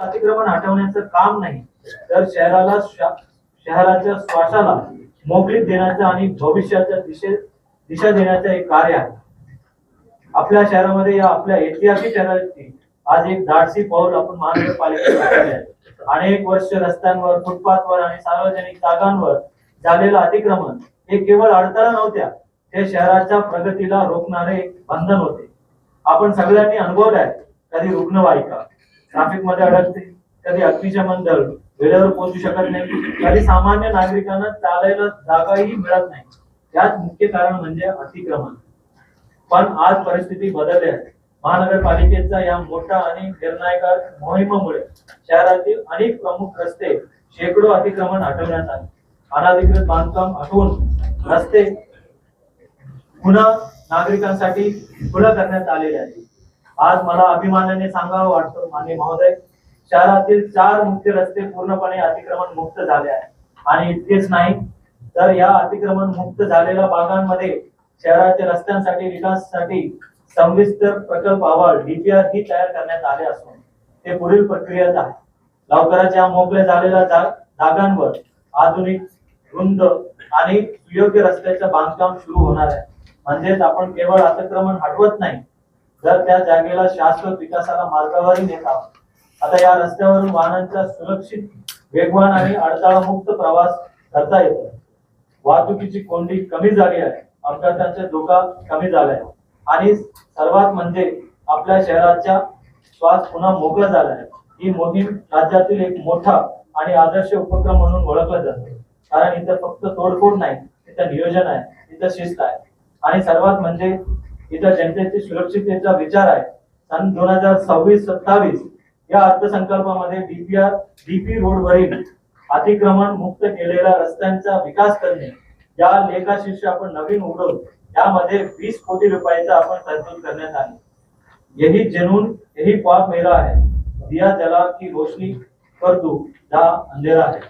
अतिक्रमण हटवण्याचं काम नाही, तर शहराला शहराच्या श्वासाला मोकळीक देण्याचं आणि भविष्याच्या दिशा देण्याचं एक कार्य आहे. आपल्या शहरामध्ये या आपल्या ऐतिहासिक शहराची आज एक धाडसी पाऊल आपण महानगरपालिकेने टाकले आहे. अनेक वर्ष रस्त्यांवर, फुटपाथवर आणि सार्वजनिक जागांवर झालेलं अतिक्रमण हे केवळ अडथळा नव्हत्या, ते शहराच्या प्रगतीला रोखणारे एक बंधन होते. आपण सगळ्यांनी अनुभवलंय, कधी रुग्णवाहिका ट्रॅफिक मध्ये अडकते, कधी अग्निशमन दल वेळेवर पोहोचू शकत नाही, कधी सामान्य नागरिकांना चालायला जागाही मिळत नाही. यात मुख्य कारण म्हणजे अतिक्रमण. पण आज परिस्थिती बदलली आहे. महानगरपालिकेचा या मोठ्या आणि निर्णायक मोहिमेमुळे शहरातील अनेक प्रमुख रस्ते शेकडो अतिक्रमण हटवण्यात आले. अनधिकृत बांधकाम हटवून रस्ते पुन्हा नागरिकांसाठी खुलं करण्यात आलेले आहे. आज मला अभिमानाने सांगावं वाटतं, माननीय महोदय, शहरातील 4 मुख्य रस्ते पूर्णपणे अतिक्रमण मुक्त झाले आहेत. आणि इतकेच नाही, तर या अतिक्रमण मुक्त झालेल्या भागांमध्ये शहराच्या रस्त्यांसाठी विकासासाठी सविस्तर प्रकल्प अहवाल डीपीआर ही तयार करण्यात आले असून ते पुढील प्रक्रियेत आहे. लवकरच या मोकळ्या झालेल्या जागांवर आधुनिक, रुंद आणि सुयोग्य रस्त्याचं बांधकाम सुरू होणार आहे. म्हणजेच आपण केवळ अतिक्रमण हटवत नाही, तर त्या जागेला शाश्वत विकासाला मार्गावरही नेत आहोत. आता या रस्त्यावरून वाहनांचा सुरक्षित, वेगवान आणि अडथळामुक्त प्रवास करता येतो. वाहतुकीची कोंडी कमी झाली आहे, अपघातांचा धोका कमी झालाय आणि सर्वात म्हणजे आपल्या शहराचा श्वास पुन्हा मोकळा झाला आहे. ही मोहीम राज्यातील एक मोठा आणि आदर्श उपक्रम म्हणून ओळखला जातो. कारण इथं फक्त तोडफोड नाही, इथं नियोजन आहे, इथं शिस्त आहे आणि सर्वात म्हणजे इथं जनतेची सुरक्षिततेचा विचार आहे. सन 2026-27 या अर्थसंकल्पामध्ये डीपी रोडवरील अतिक्रमण मुक्त केलेल्या रस्त्यांचा विकास करणे या लेखाशीर्ष आपण नवीन उघडून यामध्ये 20 कोटी रुपयाचा आपण तरतूद करण्यात आली. यही जुनून, यही ख्वाब मेरा है, दिया जला की रोशनी कर दूं जहां अंधेरा है.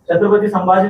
छत्रपती संभाजी